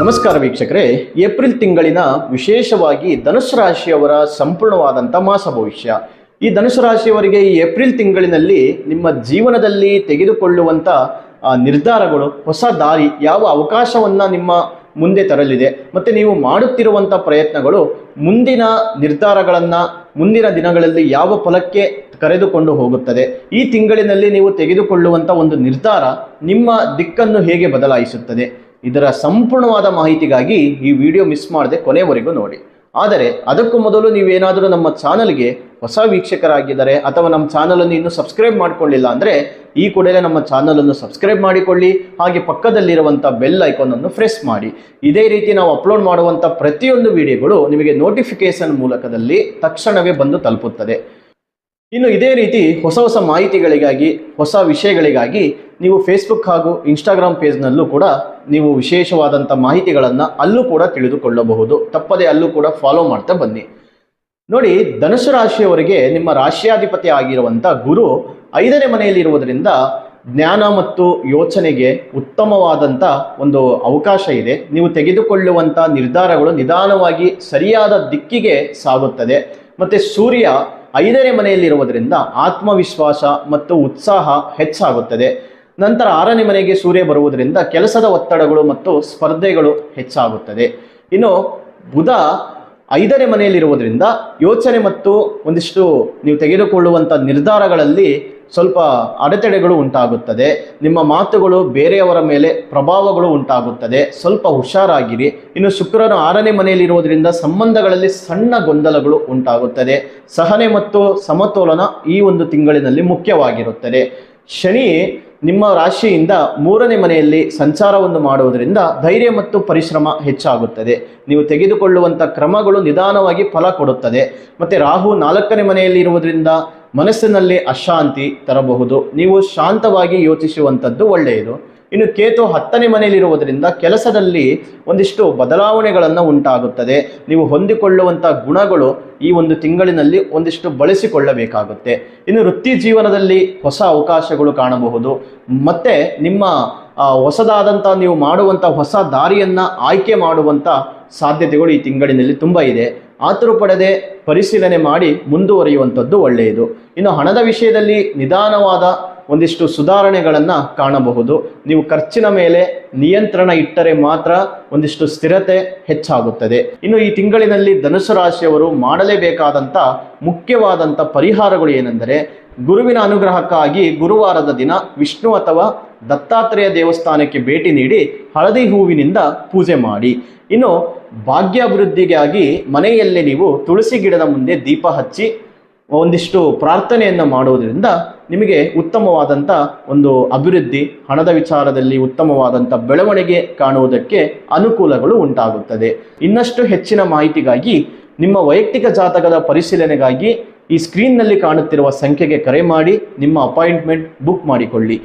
ನಮಸ್ಕಾರ ವೀಕ್ಷಕರೇ, ಏಪ್ರಿಲ್ ತಿಂಗಳಿನ ವಿಶೇಷವಾಗಿ ಧನುಸು ರಾಶಿಯವರ ಸಂಪೂರ್ಣವಾದಂಥ ಮಾಸ ಭವಿಷ್ಯ. ಈ ಧನುಸು ರಾಶಿಯವರಿಗೆ ಈ ಏಪ್ರಿಲ್ ತಿಂಗಳಿನಲ್ಲಿ ನಿಮ್ಮ ಜೀವನದಲ್ಲಿ ತೆಗೆದುಕೊಳ್ಳುವಂಥ ನಿರ್ಧಾರಗಳು, ಹೊಸ ದಾರಿ, ಯಾವ ಅವಕಾಶವನ್ನು ನಿಮ್ಮ ಮುಂದೆ ತರಲಿದೆ ಮತ್ತು ನೀವು ಮಾಡುತ್ತಿರುವಂಥ ಪ್ರಯತ್ನಗಳು ಮುಂದಿನ ನಿರ್ಧಾರಗಳನ್ನು ಮುಂದಿನ ದಿನಗಳಲ್ಲಿ ಯಾವ ಫಲಕ್ಕೆ ಕರೆದುಕೊಂಡು ಹೋಗುತ್ತದೆ. ಈ ತಿಂಗಳಿನಲ್ಲಿ ನೀವು ತೆಗೆದುಕೊಳ್ಳುವಂಥ ಒಂದು ನಿರ್ಧಾರ ನಿಮ್ಮ ದಿಕ್ಕನ್ನು ಹೇಗೆ ಬದಲಾಯಿಸುತ್ತದೆ, ಇದರ ಸಂಪೂರ್ಣವಾದ ಮಾಹಿತಿಗಾಗಿ ಈ ವಿಡಿಯೋ ಮಿಸ್ ಮಾಡದೆ ಕೊನೆವರೆಗೂ ನೋಡಿ. ಆದರೆ ಅದಕ್ಕೂ ಮೊದಲು ನೀವೇನಾದರೂ ನಮ್ಮ ಚಾನಲ್ಗೆ ಹೊಸ ವೀಕ್ಷಕರಾಗಿದ್ದರೆ ಅಥವಾ ನಮ್ಮ ಚಾನಲನ್ನು ಇನ್ನೂ ಸಬ್ಸ್ಕ್ರೈಬ್ ಮಾಡಿಕೊಳ್ಳಿಲ್ಲ ಅಂದರೆ ಈ ಕೂಡಲೇ ನಮ್ಮ ಚಾನಲನ್ನು ಸಬ್ಸ್ಕ್ರೈಬ್ ಮಾಡಿಕೊಳ್ಳಿ. ಹಾಗೆ ಪಕ್ಕದಲ್ಲಿರುವಂಥ ಬೆಲ್ ಐಕಾನನ್ನು ಪ್ರೆಸ್ ಮಾಡಿ. ಇದೇ ರೀತಿ ನಾವು ಅಪ್ಲೋಡ್ ಮಾಡುವಂಥ ಪ್ರತಿಯೊಂದು ವಿಡಿಯೋಗಳು ನಿಮಗೆ ನೋಟಿಫಿಕೇಶನ್ ಮೂಲಕದಲ್ಲಿ ತಕ್ಷಣವೇ ಬಂದು ತಲುಪುತ್ತದೆ. ಇನ್ನು ಇದೇ ರೀತಿ ಹೊಸ ಹೊಸ ಮಾಹಿತಿಗಳಿಗಾಗಿ, ಹೊಸ ವಿಷಯಗಳಿಗಾಗಿ ನೀವು ಫೇಸ್ಬುಕ್ ಹಾಗೂ ಇನ್ಸ್ಟಾಗ್ರಾಮ್ ಪೇಜ್ನಲ್ಲೂ ಕೂಡ ನೀವು ವಿಶೇಷವಾದಂಥ ಮಾಹಿತಿಗಳನ್ನು ಅಲ್ಲೂ ಕೂಡ ತಿಳಿದುಕೊಳ್ಳಬಹುದು. ತಪ್ಪದೆ ಅಲ್ಲೂ ಕೂಡ ಫಾಲೋ ಮಾಡ್ತಾ ಬನ್ನಿ. ನೋಡಿ, ಧನುಸು ರಾಶಿಯವರಿಗೆ ನಿಮ್ಮ ರಾಶಿಯಾಧಿಪತಿ ಆಗಿರುವಂಥ ಗುರು 5ನೇ ಮನೆಯಲ್ಲಿರುವುದರಿಂದ ಜ್ಞಾನ ಮತ್ತು ಯೋಚನೆಗೆ ಉತ್ತಮವಾದಂಥ ಒಂದು ಅವಕಾಶ ಇದೆ. ನೀವು ತೆಗೆದುಕೊಳ್ಳುವಂಥ ನಿರ್ಧಾರಗಳು ನಿಧಾನವಾಗಿ ಸರಿಯಾದ ದಿಕ್ಕಿಗೆ ಸಾಗುತ್ತದೆ. ಮತ್ತು ಸೂರ್ಯ 5ನೇ ಮನೆಯಲ್ಲಿರುವುದರಿಂದ ಆತ್ಮವಿಶ್ವಾಸ ಮತ್ತು ಉತ್ಸಾಹ ಹೆಚ್ಚಾಗುತ್ತದೆ. ನಂತರ 6ನೇ ಮನೆಗೆ ಸೂರ್ಯ ಬರುವುದರಿಂದ ಕೆಲಸದ ಒತ್ತಡಗಳು ಮತ್ತು ಸ್ಪರ್ಧೆಗಳು ಹೆಚ್ಚಾಗುತ್ತದೆ. ಇನ್ನು ಬುಧ 5ನೇ ಮನೆಯಲ್ಲಿರುವುದರಿಂದ ಯೋಚನೆ ಮತ್ತು ಒಂದಿಷ್ಟು ನೀವು ತೆಗೆದುಕೊಳ್ಳುವಂಥ ನಿರ್ಧಾರಗಳಲ್ಲಿ ಸ್ವಲ್ಪ ಅಡೆತಡೆಗಳು ಉಂಟಾಗುತ್ತದೆ. ನಿಮ್ಮ ಮಾತುಗಳು ಬೇರೆಯವರ ಮೇಲೆ ಪ್ರಭಾವಗಳು ಉಂಟಾಗುತ್ತದೆ. ಸ್ವಲ್ಪ ಹುಷಾರಾಗಿರಿ. ಇನ್ನು ಶುಕ್ರನು 6ನೇ ಮನೆಯಲ್ಲಿರುವುದರಿಂದ ಸಂಬಂಧಗಳಲ್ಲಿ ಸಣ್ಣ ಗೊಂದಲಗಳು ಉಂಟಾಗುತ್ತದೆ. ಸಹನೆ ಮತ್ತು ಸಮತೋಲನ ಈ ಒಂದು ತಿಂಗಳಿನಲ್ಲಿ ಮುಖ್ಯವಾಗಿರುತ್ತದೆ. ಶನಿ ನಿಮ್ಮ ರಾಶಿಯಿಂದ 3ನೇ ಮನೆಯಲ್ಲಿ ಸಂಚಾರವನ್ನು ಮಾಡುವುದರಿಂದ ಧೈರ್ಯ ಮತ್ತು ಪರಿಶ್ರಮ ಹೆಚ್ಚಾಗುತ್ತದೆ. ನೀವು ತೆಗೆದುಕೊಳ್ಳುವಂಥ ಕ್ರಮಗಳು ನಿಧಾನವಾಗಿ ಫಲ ಕೊಡುತ್ತದೆ. ಮತ್ತು ರಾಹು 4ನೇ ಮನೆಯಲ್ಲಿ ಇರುವುದರಿಂದ ಮನಸ್ಸಿನಲ್ಲಿ ಅಶಾಂತಿ ತರಬಹುದು. ನೀವು ಶಾಂತವಾಗಿ ಯೋಚಿಸುವಂಥದ್ದು ಒಳ್ಳೆಯದು. ಇನ್ನು ಕೇತು 10ನೇ ಮನೆಯಲ್ಲಿರುವುದರಿಂದ ಕೆಲಸದಲ್ಲಿ ಒಂದಿಷ್ಟು ಬದಲಾವಣೆಗಳನ್ನು ಉಂಟಾಗುತ್ತದೆ. ನೀವು ಹೊಂದಿಕೊಳ್ಳುವಂಥ ಗುಣಗಳು ಈ ಒಂದು ತಿಂಗಳಿನಲ್ಲಿ ಒಂದಿಷ್ಟು ಬಳಸಿಕೊಳ್ಳಬೇಕಾಗುತ್ತೆ. ಇನ್ನು ವೃತ್ತಿ ಜೀವನದಲ್ಲಿ ಹೊಸ ಅವಕಾಶಗಳು ಕಾಣಬಹುದು. ಮತ್ತು ನಿಮ್ಮ ಹೊಸದಾದಂಥ ನೀವು ಮಾಡುವಂಥ ಹೊಸ ದಾರಿಯನ್ನು ಆಯ್ಕೆ ಮಾಡುವಂಥ ಸಾಧ್ಯತೆಗಳು ಈ ತಿಂಗಳಿನಲ್ಲಿ ತುಂಬ ಇದೆ. ಆತುರ ಪಡದೆ ಪರಿಶೀಲನೆ ಮಾಡಿ ಮುಂದುವರಿಯುವಂಥದ್ದು ಒಳ್ಳೆಯದು. ಇನ್ನು ಹಣದ ವಿಷಯದಲ್ಲಿ ನಿಧಾನವಾದ ಒಂದಿಷ್ಟು ಸುಧಾರಣೆಗಳನ್ನು ಕಾಣಬಹುದು. ನೀವು ಖರ್ಚಿನ ಮೇಲೆ ನಿಯಂತ್ರಣ ಇಟ್ಟರೆ ಮಾತ್ರ ಒಂದಿಷ್ಟು ಸ್ಥಿರತೆ ಹೆಚ್ಚಾಗುತ್ತದೆ. ಇನ್ನು ಈ ತಿಂಗಳಿನಲ್ಲಿ ಧನುಸು ರಾಶಿಯವರು ಮಾಡಲೇಬೇಕಾದಂಥ ಮುಖ್ಯವಾದಂಥ ಪರಿಹಾರಗಳು ಏನೆಂದರೆ, ಗುರುವಿನ ಅನುಗ್ರಹಕ್ಕಾಗಿ ಗುರುವಾರದ ದಿನ ವಿಷ್ಣು ಅಥವಾ ದತ್ತಾತ್ರೇಯ ದೇವಸ್ಥಾನಕ್ಕೆ ಭೇಟಿ ನೀಡಿ ಹಳದಿ ಹೂವಿನಿಂದ ಪೂಜೆ ಮಾಡಿ. ಇನ್ನು ಭಾಗ್ಯಾಭಿವೃದ್ಧಿಗಾಗಿ ಮನೆಯಲ್ಲೇ ನೀವು ತುಳಸಿ ಗಿಡದ ಮುಂದೆ ದೀಪ ಹಚ್ಚಿ ಒಂದಿಷ್ಟು ಪ್ರಾರ್ಥನೆಯನ್ನು ಮಾಡುವುದರಿಂದ ನಿಮಗೆ ಉತ್ತಮವಾದಂಥ ಒಂದು ಅಭಿವೃದ್ಧಿ, ಹಣದ ವಿಚಾರದಲ್ಲಿ ಉತ್ತಮವಾದಂಥ ಬೆಳವಣಿಗೆ ಕಾಣುವುದಕ್ಕೆ ಅನುಕೂಲಗಳು ಉಂಟಾಗುತ್ತದೆ. ಇನ್ನಷ್ಟು ಹೆಚ್ಚಿನ ಮಾಹಿತಿಗಾಗಿ ನಿಮ್ಮ ವೈಯಕ್ತಿಕ ಜಾತಕದ ಪರಿಶೀಲನೆಗಾಗಿ ಈ ಸ್ಕ್ರೀನ್ನಲ್ಲಿ ಕಾಣುತ್ತಿರುವ ಸಂಖ್ಯೆಗೆ ಕರೆ ಮಾಡಿ ನಿಮ್ಮ ಅಪಾಯಿಂಟ್ಮೆಂಟ್ ಬುಕ್ ಮಾಡಿಕೊಳ್ಳಿ.